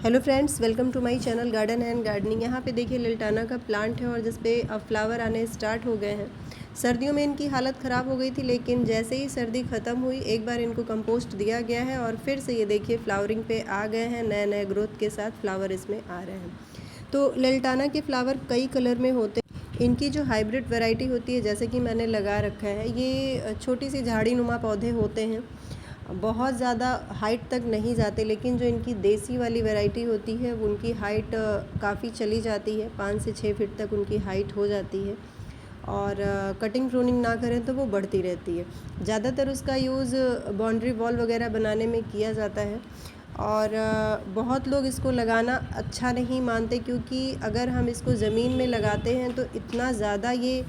Hello friends, welcome to my channel garden and gardening. यहाँ पे देखिए लिल्टाना का प्लांट है और जिस पे अब फ्लावर आने स्टार्ट हो गए हैं। सर्दियों में इनकी हालत ख़राब हो गई थी, लेकिन जैसे ही सर्दी ख़त्म हुई एक बार इनको कंपोस्ट दिया गया है और फिर से ये देखिए फ्लावरिंग पे आ गए हैं। नए नए ग्रोथ के साथ फ्लावर इसमें आ रहे हैं। तो लिल्टाना के फ्लावर कई कलर में होते हैं। इनकी जो हाइब्रिड वैरायटी होती है, जैसे कि मैंने लगा रखा है, ये छोटी सी झाड़ी नुमा पौधे होते हैं, बहुत ज़्यादा हाइट तक नहीं जाते। लेकिन जो इनकी देसी वाली वैरायटी होती है उनकी हाइट काफ़ी चली जाती है, 5 से 6 फीट तक उनकी हाइट हो जाती है। और कटिंग प्रूनिंग ना करें तो वो बढ़ती रहती है। ज़्यादातर उसका यूज़ बाउंड्री वॉल वगैरह बनाने में किया जाता है। और बहुत लोग इसको लगाना अच्छा नहीं मानते, क्योंकि अगर हम इसको ज़मीन में लगाते हैं तो इतना ज़्यादा ये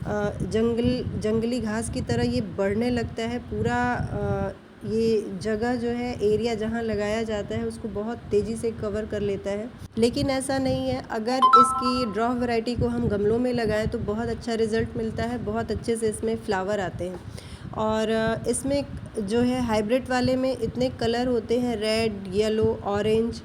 जंगली घास की तरह ये बढ़ने लगता है। पूरा ये जगह जो है, एरिया जहाँ लगाया जाता है, उसको बहुत तेज़ी से कवर कर लेता है। लेकिन ऐसा नहीं है। अगर इसकी ड्रॉप वैरायटी को हम गमलों में लगाएं तो बहुत अच्छा रिज़ल्ट मिलता है, बहुत अच्छे से इसमें फ्लावर आते हैं। और इसमें जो है हाइब्रिड वाले में इतने कलर होते हैं, रेड, येलो, ऑरेंज,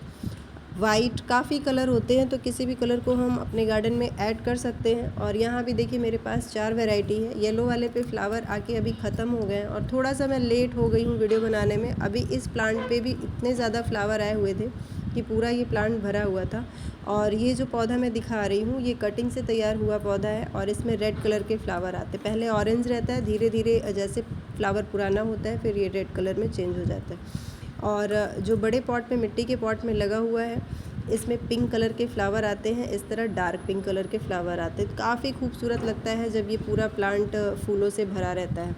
वाइट, काफ़ी कलर होते हैं। तो किसी भी कलर को हम अपने गार्डन में ऐड कर सकते हैं। और यहाँ भी देखिए मेरे पास 4 वैरायटी है। येलो वाले पे फ्लावर आके अभी ख़त्म हो गए हैं और थोड़ा सा मैं लेट हो गई हूँ वीडियो बनाने में। अभी इस प्लांट पे भी इतने ज़्यादा फ्लावर आए हुए थे कि पूरा ये प्लांट भरा हुआ था। और ये जो पौधा मैं दिखा रही हूँ, ये कटिंग से तैयार हुआ पौधा है और इसमें रेड कलर के फ्लावर आते हैं। पहले ऑरेंज रहता है, धीरे धीरे जैसे फ्लावर पुराना होता है फिर ये रेड कलर में चेंज हो जाता है। और जो बड़े पॉट में, मिट्टी के पॉट में लगा हुआ है, इसमें पिंक कलर के फ्लावर आते हैं। इस तरह डार्क पिंक कलर के फ्लावर आते हैं। काफ़ी खूबसूरत लगता है जब ये पूरा प्लांट फूलों से भरा रहता है।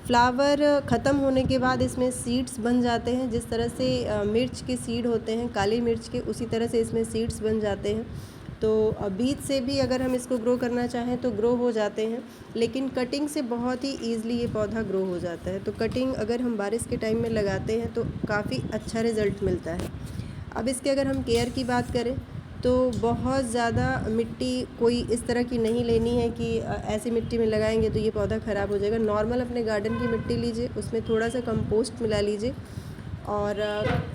फ्लावर ख़त्म होने के बाद इसमें सीड्स बन जाते हैं। जिस तरह से मिर्च के सीड होते हैं, काली मिर्च के, उसी तरह से इसमें सीड्स बन जाते हैं। तो बीज से भी अगर हम इसको ग्रो करना चाहें तो ग्रो हो जाते हैं। लेकिन कटिंग से बहुत ही ईज़िली ये पौधा ग्रो हो जाता है। तो कटिंग अगर हम बारिश के टाइम में लगाते हैं तो काफ़ी अच्छा रिज़ल्ट मिलता है। अब इसके अगर हम केयर की बात करें तो बहुत ज़्यादा मिट्टी कोई इस तरह की नहीं लेनी है कि ऐसी मिट्टी में लगाएंगे तो ये पौधा ख़राब हो जाएगा। नॉर्मल अपने गार्डन की मिट्टी लीजिए, उसमें थोड़ा सा कंपोस्ट मिला लीजिए। और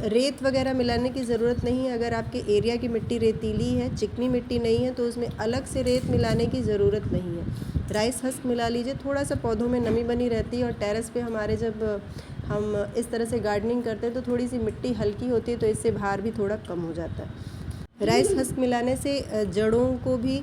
रेत वगैरह मिलाने की ज़रूरत नहीं है। अगर आपके एरिया की मिट्टी रेतीली है, चिकनी मिट्टी नहीं है, तो उसमें अलग से रेत मिलाने की ज़रूरत नहीं है। राइस हस्क मिला लीजिए, थोड़ा सा पौधों में नमी बनी रहती है। और टेरेस पे हमारे जब हम इस तरह से गार्डनिंग करते हैं तो थोड़ी सी मिट्टी हल्की होती है, तो इससे भार भी थोड़ा कम हो जाता है। राइस हस्क मिलाने से जड़ों को भी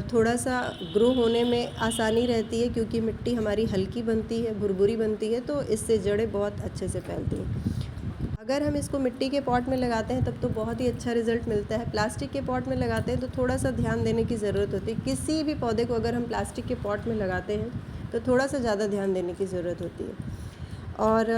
थोड़ा सा ग्रो होने में आसानी रहती है, क्योंकि मिट्टी हमारी हल्की बनती है, भुरभुरी बनती है, तो इससे जड़ें बहुत अच्छे से फैलती हैं। अगर हम इसको मिट्टी के पॉट में लगाते हैं तब तो बहुत ही अच्छा रिज़ल्ट मिलता है। प्लास्टिक के पॉट में लगाते हैं तो थोड़ा सा ध्यान देने की ज़रूरत होती है। किसी भी पौधे को अगर हम प्लास्टिक के पॉट में लगाते हैं तो थोड़ा सा ज़्यादा ध्यान देने की ज़रूरत होती है। और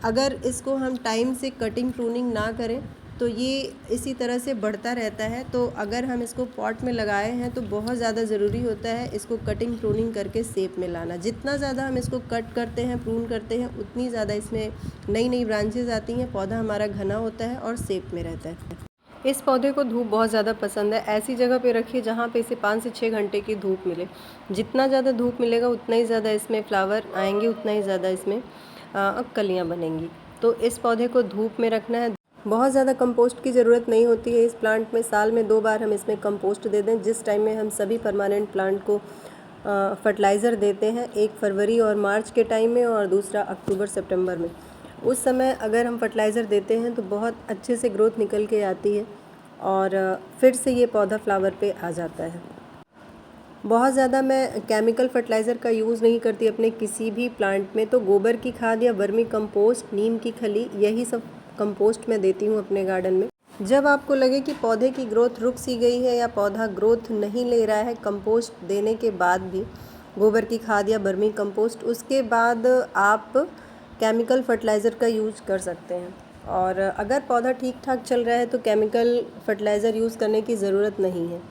अगर इसको हम टाइम से कटिंग प्रूनिंग ना करें तो ये इसी तरह से बढ़ता रहता है। तो अगर हम इसको पॉट में लगाए हैं तो बहुत ज़्यादा ज़रूरी होता है इसको कटिंग प्रूनिंग करके शेप में लाना। जितना ज़्यादा हम इसको कट करते हैं, प्रून करते हैं, उतनी ज़्यादा इसमें नई नई ब्रांचेज आती हैं, पौधा हमारा घना होता है और शेप में रहता है। इस पौधे को धूप बहुत ज़्यादा पसंद है। ऐसी जगह पे रखिए जहाँ पे इसे 5 से 6 घंटे की धूप मिले। जितना ज़्यादा धूप मिलेगा उतना ही ज़्यादा इसमें फ्लावर आएंगे, उतना ही ज़्यादा इसमें कलियाँ बनेंगी। तो इस पौधे को धूप में रखना है। बहुत ज़्यादा कंपोस्ट की ज़रूरत नहीं होती है इस प्लांट में। साल में 2 बार हम इसमें कंपोस्ट दे दें। जिस टाइम में हम सभी परमानेंट प्लांट को फर्टिलाइज़र देते हैं, 1 फरवरी और मार्च के टाइम में, और दूसरा अक्टूबर सितंबर में, उस समय अगर हम फर्टिलाइज़र देते हैं तो बहुत अच्छे से ग्रोथ निकल के आती है और फिर से ये पौधा फ्लावर पे आ जाता है। बहुत ज़्यादा मैं केमिकल फर्टिलाइज़र का यूज़ नहीं करती अपने किसी भी प्लांट में। तो गोबर की खाद या वर्मी कंपोस्ट, नीम की खली, यही सब कंपोस्ट मैं देती हूँ अपने गार्डन में। जब आपको लगे कि पौधे की ग्रोथ रुक सी गई है या पौधा ग्रोथ नहीं ले रहा है कंपोस्ट देने के बाद भी, गोबर की खाद या वर्मी कंपोस्ट, उसके बाद आप केमिकल फर्टिलाइज़र का यूज़ कर सकते हैं। और अगर पौधा ठीक ठाक चल रहा है तो केमिकल फर्टिलाइज़र यूज़ करने की ज़रूरत नहीं है।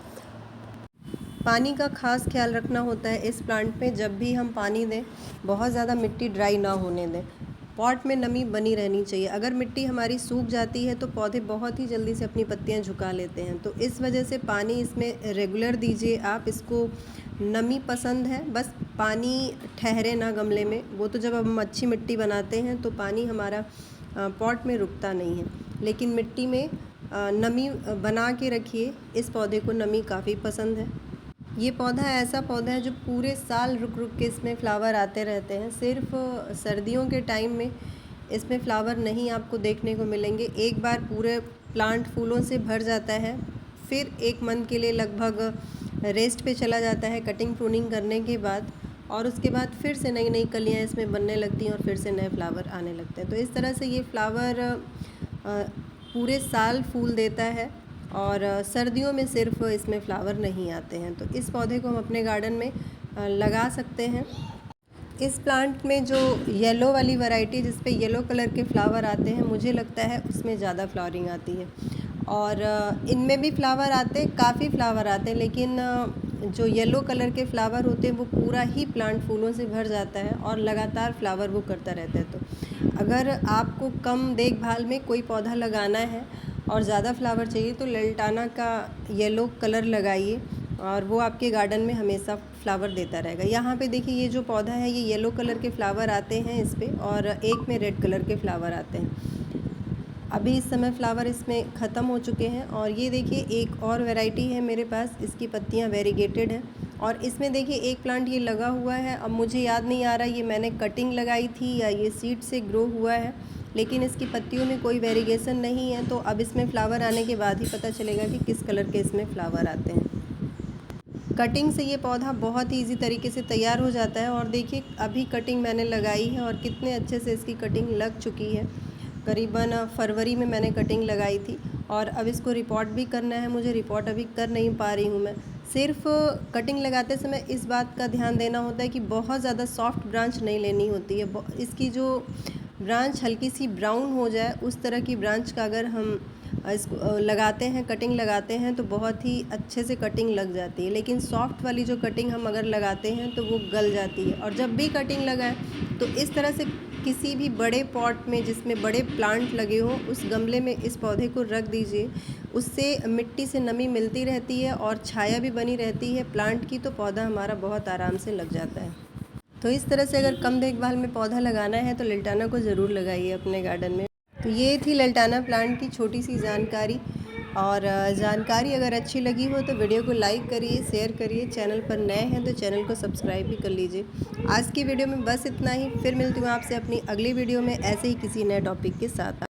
पानी का खास ख्याल रखना होता है इस प्लांट में। जब भी हम पानी दें, बहुत ज़्यादा मिट्टी ड्राई ना होने दें। पॉट में नमी बनी रहनी चाहिए। अगर मिट्टी हमारी सूख जाती है तो पौधे बहुत ही जल्दी से अपनी पत्तियां झुका लेते हैं। तो इस वजह से पानी इसमें रेगुलर दीजिए आप। इसको नमी पसंद है, बस पानी ठहरे ना गमले में। वो तो जब हम अच्छी मिट्टी बनाते हैं तो पानी हमारा पॉट में रुकता नहीं है। लेकिन मिट्टी में नमी बना के रखिए, इस पौधे को नमी काफ़ी पसंद है। ये पौधा ऐसा पौधा है जो पूरे साल रुक रुक के इसमें फ्लावर आते रहते हैं। सिर्फ सर्दियों के टाइम में इसमें फ्लावर नहीं आपको देखने को मिलेंगे। एक बार पूरे प्लांट फूलों से भर जाता है, फिर 1 मंथ के लिए लगभग रेस्ट पे चला जाता है कटिंग प्रूनिंग करने के बाद, और उसके बाद फिर से नई नई कलियाँ इसमें बनने लगती हैं और फिर से नए फ्लावर आने लगते हैं। तो इस तरह से ये फ्लावर पूरे साल फूल देता है और सर्दियों में सिर्फ इसमें फ्लावर नहीं आते हैं। तो इस पौधे को हम अपने गार्डन में लगा सकते हैं। इस प्लांट में जो येलो वाली वैरायटी जिस पे येलो कलर के फ्लावर आते हैं, मुझे लगता है उसमें ज़्यादा फ्लावरिंग आती है। और इनमें भी फ्लावर आते हैं, काफ़ी फ्लावर आते हैं, लेकिन जो येलो कलर के फ्लावर होते हैं वो पूरा ही प्लांट फूलों से भर जाता है और लगातार फ्लावर वो करता रहता है। तो अगर आपको कम देखभाल में कोई पौधा लगाना है और ज़्यादा फ्लावर चाहिए तो लल्टाना का येलो कलर लगाइए और वो आपके गार्डन में हमेशा फ्लावर देता रहेगा। यहाँ पे देखिए, ये जो पौधा है ये येलो कलर के फ्लावर आते हैं इस पर, और एक में रेड कलर के फ्लावर आते हैं। अभी इस समय फ्लावर इसमें ख़त्म हो चुके हैं। और ये देखिए एक और वैरायटी है मेरे पास, इसकी पत्तियाँ वेरीगेटेड हैं। और इसमें देखिए एक प्लांट ये लगा हुआ है, अब मुझे याद नहीं आ रहा ये मैंने कटिंग लगाई थी या ये सीड से ग्रो हुआ है, लेकिन इसकी पत्तियों में कोई वेरीगेशन नहीं है। तो अब इसमें फ्लावर आने के बाद ही पता चलेगा कि किस कलर के इसमें फ्लावर आते हैं। कटिंग से ये पौधा बहुत ही ईजी तरीके से तैयार हो जाता है। और देखिए अभी कटिंग मैंने लगाई है और कितने अच्छे से इसकी कटिंग लग चुकी है। करीबन फरवरी में मैंने कटिंग लगाई थी और अब इसको रिपोर्ट भी करना है मुझे। रिपोर्ट अभी कर नहीं पा रही हूँ मैं। सिर्फ कटिंग लगाते समय इस बात का ध्यान देना होता है कि बहुत ज़्यादा सॉफ्ट ब्रांच नहीं लेनी होती है। इसकी जो ब्रांच हल्की सी ब्राउन हो जाए उस तरह की ब्रांच का अगर हम इसको लगाते हैं, कटिंग लगाते हैं, तो बहुत ही अच्छे से कटिंग लग जाती है। लेकिन सॉफ्ट वाली जो कटिंग हम अगर लगाते हैं तो वो गल जाती है। और जब भी कटिंग लगाएं तो इस तरह से किसी भी बड़े पॉट में जिसमें बड़े प्लांट लगे हों उस गमले में इस पौधे को रख दीजिए। उससे मिट्टी से नमी मिलती रहती है और छाया भी बनी रहती है प्लांट की, तो पौधा हमारा बहुत आराम से लग जाता है। तो इस तरह से अगर कम देखभाल में पौधा लगाना है तो लल्टाना को ज़रूर लगाइए अपने गार्डन में। तो ये थी लल्टाना प्लांट की छोटी सी जानकारी। और जानकारी अगर अच्छी लगी हो तो वीडियो को लाइक करिए, शेयर करिए। चैनल पर नए हैं तो चैनल को सब्सक्राइब भी कर लीजिए। आज की वीडियो में बस इतना ही। फिर मिलती हूँ आपसे अपनी अगली वीडियो में ऐसे ही किसी नए टॉपिक के साथ।